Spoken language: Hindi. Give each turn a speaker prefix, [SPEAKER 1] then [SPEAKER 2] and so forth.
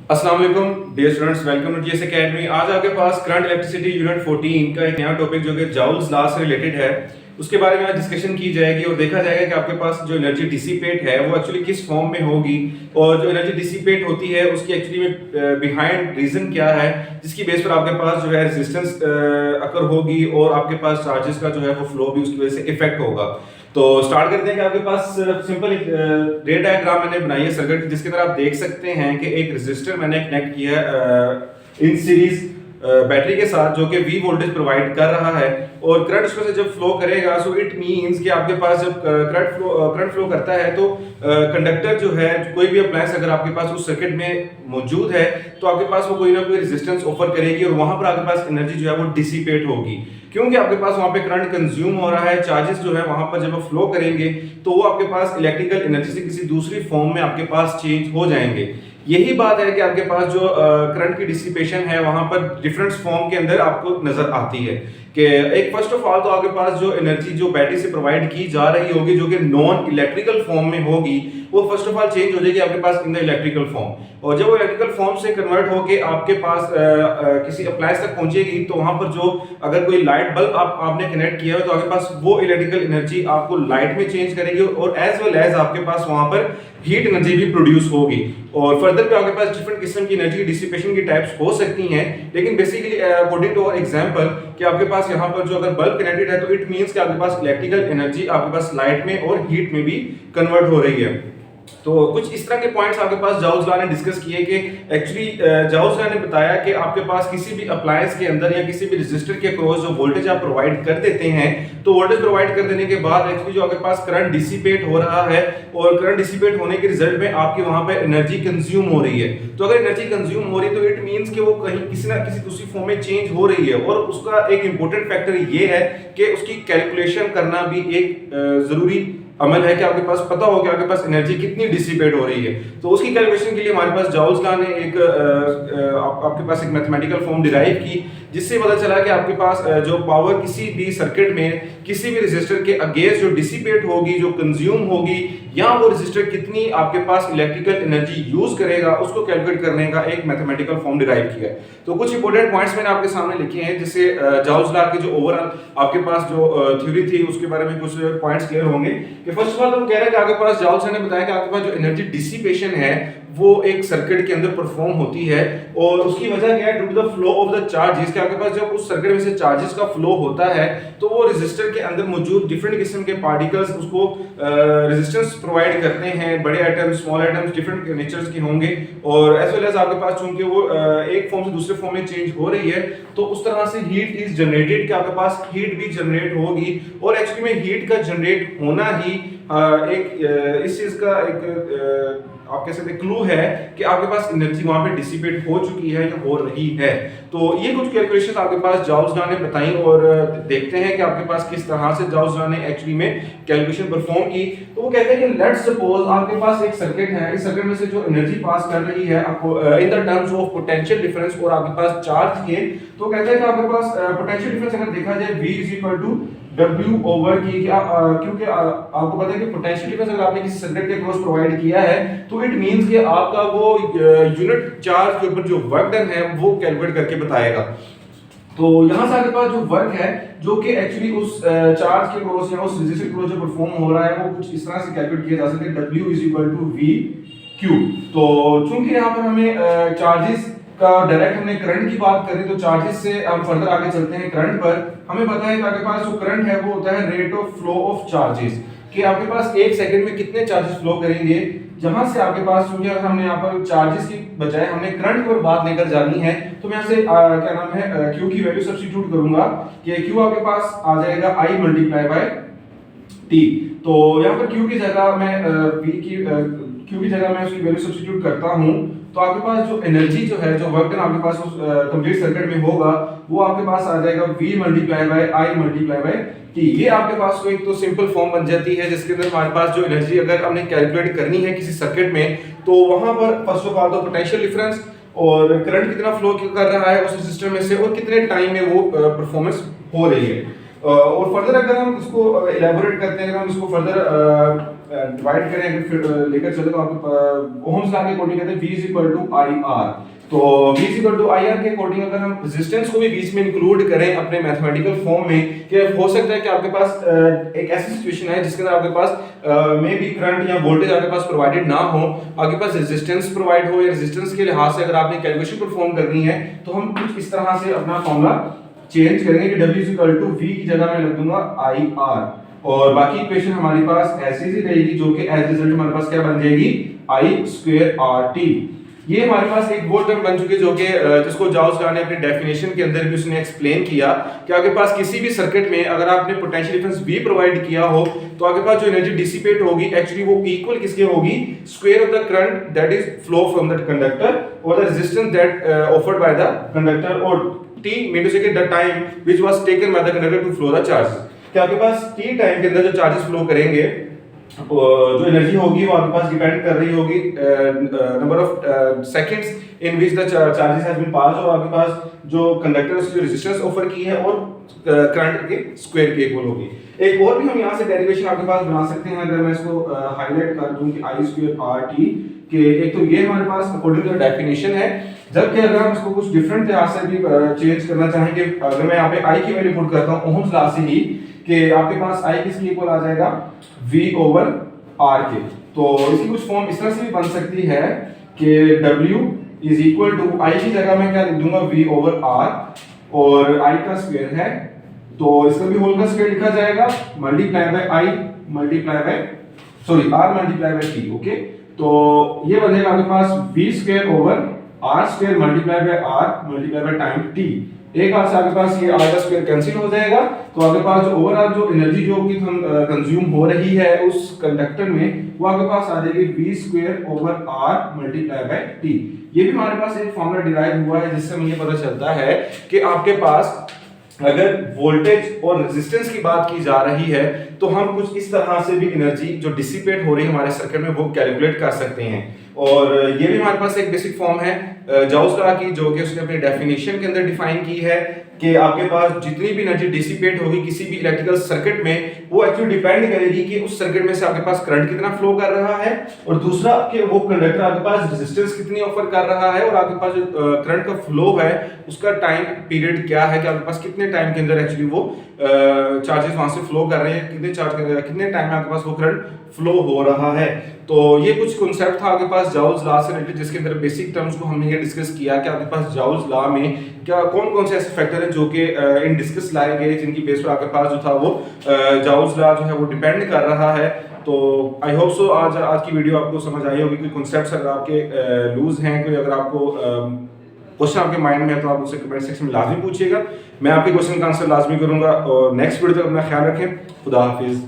[SPEAKER 1] अस्सलाम वालेकुम dear students, welcome to GS academy. आज आपके पास करंट इलेक्ट्रिसिटी यूनिट 14 का एक नया टॉपिक जो कि जाउल्स लॉ से रिलेटेड है, उसके बारे में आज डिस्कशन की जाएगी और देखा जाएगा कि आपके पास जो एनर्जी डिसिपेट है वो एक्चुअली किस फॉर्म में होगी और जो एनर्जी डिसिपेट होती है उसकी एक्चुअली में बिहाइंड रीजन क्या है, जिसकी बेस पर आपके पास जो है रेजिस्टेंस अकर होगी और आपके पास चार्जेस का जो है वो फ्लो भी उसकी वजह से इफेक्ट होगा। तो स्टार्ट करते हैं कि आपके पास सिंपल एक रे डायग्राम मैंने बनाई है सर्किट की, जिसके अंदर आप देख सकते हैं कि एक रेजिस्टर मैंने कनेक्ट किया है इन सीरीज बैटरी के साथ, जो कि V वोल्टेज प्रोवाइड कर रहा है और करंट उसमें से जब फ्लो करेगा सो इट मींस कि आपके पास जब करंट फ्लो करता है तो कंडक्टर जो है, कोई भी अप्लायंस अगर आपके पास उस सर्किट में मौजूद है तो आपके पास वो कोई ना कोई रेजिस्टेंस ऑफर करेगी और वहां पर आपके पास एनर्जी जो है वो डिसिपेट होगी, क्योंकि आपके पास वहां पे करंट कंज्यूम हो रहा है। चार्जेस जो है वहां पर जब वो फ्लो करेंगे तो वो आपके पास इलेक्ट्रिकल एनर्जी से किसी दूसरी फॉर्म में आपके पास चेंज हो जाएंगे। यही बात है कि आपके पास जो करंट की डिसिपेशन है वहां पर डिफरेंट फॉर्म के अंदर आपको नजर आती है कि एक फर्स्ट ऑफ ऑल तो आपके पास जो एनर्जी जो बैटरी से प्रोवाइड की जा रही होगी जो कि नॉन इलेक्ट्रिकल फॉर्म में होगी, वो फर्स्ट ऑफ ऑल चेंज हो जाएगी आपके पास इन द इलेक्ट्रिकल फॉर्म, और जब वो इलेक्ट्रिकल फॉर्म से कन्वर्ट होके आपके पास किसी अप्लायंस तक पहुंचेगी तो वहां पर जो अगर कोई लाइट बल्ब आपने कनेक्ट किया है तो आपके पास वो इलेक्ट्रिकल एनर्जी आपको लाइट में चेंज करेगी और एज वेल एज आपके पास वहां पर हीट एनर्जी भी प्रोड्यूस होगी। और फर्दर भी आपके पास डिफरेंट किस्म की एनर्जी डिसिपेशन की टाइप्स हो सकती हैं, लेकिन basically according to our example कि आपके पास यहाँ पर जो अगर बल्ब कनेक्टेड है तो इट मींस कि आपके पास इलेक्ट्रिकल एनर्जी आपके पास लाइट में और हीट में भी कन्वर्ट हो रही है। तो कुछ इस तरह के पॉइंट्स आपके पास जाउल्स लॉ ने डिस्कस किए कि एक्चुअली जाउल्स लॉ ने बताया कि आपके पास किसी भी अप्लायंस के अंदर या किसी भी रेजिस्टर के अक्रॉस जो वोल्टेज आप प्रोवाइड कर देते हैं तो वोल्टेज प्रोवाइड कर देने के बाद एक्चुअली जो आपके पास करंट डिसिपेट हो रहा है और करंट डिसिपेट होने के रिजल्ट में आपके वहां पे एनर्जी कंज्यूम हो रही है। तो अगर एनर्जी कंज्यूम हो रही है तो इट मींस कि वो कहीं किसी ना किसी दूसरी फॉर्म में चेंज हो रही है, और उसका एक इंपॉर्टेंट फैक्टर ये है कि उसकी कैलकुलेशन करना भी एक जरूरी अमल है कि आपके पास पता हो कि आपके पास एनर्जी कितनी डिसिपेट हो रही है। तो उसकी कैलकुलेशन के लिए हमारे पास जाउल्स लॉ ने एक आपके पास एक मैथमेटिकल फॉर्म डिराइव की, जिससे पता चला कि आपके पास जो पावर किसी भी सर्किट में किसी भी रेजिस्टर के अगेंस्ट जो डिसिपेट होगी, जो कंज्यूम होगी, या वो रेजिस्टर कितनी आपके पास इलेक्ट्रिकल एनर्जी यूज करेगा, उसको कैलकुलेट करने का एक मैथमेटिकल फॉर्म डिराइव किया है। तो कुछ इंपॉर्टेंट पॉइंट्स मैंने आपके सामने लिखे हैं, जिससे जाउल्स लॉ की जो ओवरऑल आपके पास जो थ्योरी थी उसके बारे में कुछ पॉइंट्स क्लियर होंगे। कि फर्स्ट ऑफ ऑल हम कह रहे हैं कि आपके पास जाउल्स ने बताया कि आपके पास जो एनर्जी डिसिपेशन है वो एक सर्किट के अंदर परफॉर्म होती है, और उसकी वजह क्या है, due to the flow of the charges, कि आपके पास जब उस सर्किट में से चार्जेस का फ्लो होता है तो वो रेजिस्टर के अंदर मौजूद डिफरेंट किस्म के पार्टिकल्स उसको रेजिस्टेंस प्रोवाइड करते हैं। बड़े items, small items different natures के होंगे, और एज वेल एज आपके पास चूंकि वो एक फॉर्म से दूसरे फॉर्म में चेंज हो रही है तो उस तरह से हीट इज जनरेटेड कि आपके पास हीट भी जनरेट होगी, और एक्चुअली में हीट का जनरेट होना ही एक इस चीज का एक आप कह सकते हैं क्लू है कि आपके पास एनर्जी वहां पे डिसिपेट हो चुकी है या हो रही है। तो ये कुछ कैलकुलेशंस आपके पास जाउल्स लॉ ने बताई, और देखते हैं कि आपके पास किस तरह से जाउल्स लॉ ने एक्चुअली में कैलकुलेशन परफॉर्म की। तो वो कहते हैं कि लेट्स सपोज आपके पास एक सर्किट है, इस सर्किट में से जो एनर्जी पास कर रही है आपको in the terms of potential difference और आपके पास चार्ज के, तो कहते हैं कि आपके पास पोटेंशियल डिफरेंस अगर देखा जाए V W ओवर की, क्योंकि आपको पता है कि पोटेंशियल डिफरेंस अगर आपने किसी सर्किट के अक्रॉस प्रोवाइड किया है तो इट मींस कि आपका वो यूनिट चार्ज के ऊपर जो वर्क डन है वो कैलकुलेट करके बताएगा। तो यहां से आपके पास जो वर्क है जो कि एक्चुअली उस चार्ज के अक्रॉस या उस रेजिस्टर के अक्रॉस जो परफॉर्म हो रहा है वो कुछ इस तरह से कैलकुलेट किया जा सकता है, W V Q। तो चूंकि यहां पर हमें चार्जेस का डायरेक्ट हमने करंट की बात करें तो चार्जेस से हम फर्दर आगे चलते हैं करंट पर। हमें पता है कि आपके पास जो करंट है वो होता है rate of flow of charges, कि आपके पास एक सेकंड में कितने चार्जेस फ्लो करेंगे। जहां से आपके पास क्योंकि अगर हमने यहाँ पर चार्जेस की बजाय हमने करंट पर बात लेकर जानी है तो मैं यहाँ से क्या नाम है Q की वैल्यू सब्स्टिट्यूट करूंगा कि Q आपके पास आ जाएगा I मल्टीप्लाई बाय T। तो यहाँ पर Q की जगह मैं Q की जगह मैं उसकी वैल्यू सब्स्टिट्यूट करता हूँ, तो आपके पास जो एनर्जी जो है, जो वर्क डन आपके पास उस कंप्लीट सर्किट में होगा वो आपके पास आ जाएगा V multiply by I multiply by T। ये आपके पास कोई एक तो सिंपल फॉर्म बन जाती है जिसके अंदर हमारे पास जो एनर्जी अगर हमने कैलकुलेट करनी है किसी सर्किट में तो वहां पर फर्स्ट ऑफ ऑल तो पोटेंशियल डिफरेंस और करंट कितना फ्लो कर रहा है उस रेजिस्टर में से और कितने टाइम में वो परफॉर्मेंस हो रही है। और फर्दर अगर हम इसको इलैबोरेट करते हैं, अगर हम इसको फर्दर डिवाइड करें अगर फिर लेकर चले तो आपको ओम्स लॉ के अकॉर्डिंग कहते हैं V is equal to I R. तो V is equal to I R के अकॉर्डिंग अगर हम रेजिस्टेंस को भी बीच में इंक्लूड करें अपने मैथमेटिकल फॉर्म में, कि हो सकता है कि आपके पास एक ऐसी सिचुएशन है जिसके अंदर आपके पास मे बी करंट या वोल्टेज आपके पास प्रोवाइडेड ना हो, आपके पास रेजिस्टेंस प्रोवाइड हो, या रेजिस्टेंस के लिहाज से अगर आपने कैलकुलेशन परफॉर्म करनी है तो हम कुछ इस तरह से अपना फॉर्मूला चेंज करेंगे कि W is equal to V की जगह मैं लिख दूंगा आई आर, और बाकी इक्वेशन हमारे पास ऐसी ही रहेगी जो कि एज रिजल्ट हमारे पास क्या बन जाएगी आई स्क्वायर आर टी। ये हमारे पास एक वो टर्म बन चुकी है जो कि जिसको जाउस लॉ ने अपनी डेफिनेशन के अंदर भी उसने एक्सप्लेन किया कि आपके पास किसी भी सर्किट में अगर आपने पोटेंशियल डिफरेंस V प्रोवाइड किया हो तो आपके पास जो एनर्जी डिसिपेट होगी एक्चुअली वो इक्वल किसके होगी, square of the current that is flow from the conductor और the resistance that offered by the conductor, और T mean to say the time which was taken by the conductor to flow the charges. कि आपके पास T टाइम के अंदर जो चार्जेस फ्लो करेंगे जो एनर्जी होगी वो आपके पास डिपेंड कर रही होगी number of seconds in which the charges has been passed, और आपके पास जो कंडक्टर उसकी रेजिस्टेंस ऑफर की है और करंट के स्क्वायर के इक्वल होगी। एक और भी हम यहां से डेरिवेशन आपके पास बना सकते हैं, अगर मैं इसको हाईलाइट कर दूं कि आई स्क्वायर आर टी के, एक तो ये हमारे पास अकॉर्डिंग टू डेफिनेशन है, जबकि अगर हम इसको कुछ डिफरेंट तरह से भी चेंज करना चाहें कि अगर मैं यहां पे आई की वैल्यू पुट करता हूं ओम्स लॉ से ही कि आपके पास आई किसके इक्वल आ जाएगा V ओवर R के, तो इसकी कुछ फॉर्म इस तरह से भी बन सकती है कि W इज इक्वल टू आई की जगह मैं क्या लिख दूंगा V ओवर R, और I का स्क्वायर है तो इसका भी होल का स्क्वायर लिखा जाएगा multiply by I multiply by R multiply by T। Okay, तो ये बनेगा आपके पास V square over R square multiply by R multiply by time T। एक हाथ से आपके पास ये R का स्क्वायर कैंसिल हो जाएगा, तो आपके पास जो ओवरऑल जो एनर्जी जो कि कंज्यूम हो रही है उस कंडक्टर में वो आपके पास आ जाएगी V square over R multiply by T। ये भी हमारे पास एक फॉर्मूला डिराइव हुआ है जिससे हमें ये पता चलता है कि आपके पास अगर वोल्टेज और रेजिस्टेंस की बात की जा रही है तो हम कुछ इस तरह से भी एनर्जी जो डिसिपेट हो रही है हमारे सर्किट में वो कैलकुलेट कर सकते हैं। और ये भी हमारे पास एक बेसिक फॉर्म है जाउस लॉ की जो कि उसने अपनी डेफिनेशन के अंदर डिफाइन की है कि आपके पास जितनी भी एनर्जी डिसिपेट होगी किसी भी इलेक्ट्रिकल सर्किट में वो एक्चुअली डिपेंड करेगी कि उस सर्किट में से आपके पास करंट कितना फ्लो कर रहा है, और दूसरा कि वो कंडक्टर आपके पास रेजिस्टेंस कितनी ऑफर कर रहा है, और आपके पास जो करंट का फ्लो है उसका टाइम पीरियड क्या है कि आपके पास कितने टाइम के अंदर एक्चुअली वो चार्जेस वहां से फ्लो कर रहे हैं, कितने टाइम में आपके पास वो करंट फ्लो हो रहा है। तो ये कुछ कॉन्सेप्ट था आपके पास जाउस लॉ से रिलेटेड जिसके अंदर बेसिक टर्म्स को हमने ये डिस्कस किया कि आपके पास जाउस लॉ में क्या कौन कौन से ऐसे फैक्टर हैं जो कि इन डिस्कस लाए गए जिनकी बेस पर आपके पास जो था वो जाउस लॉ जो है वो डिपेंड कर रहा है। तो आई होप सो आज की वीडियो आपको समझ आई होगी। कोई कॉन्सेप्ट्स अगर आपके लूज हैं, कोई अगर आपको क्वेश्चन आपके माइंड में है तो आप उसे कमेंट सेक्शन में लाजमी पूछिएगा, मैं आपके क्वेश्चन का आंसर लाजमी करूंगा। और नेक्स्ट वीडियो तक अपना ख्याल रखें। खुदा हाफिज।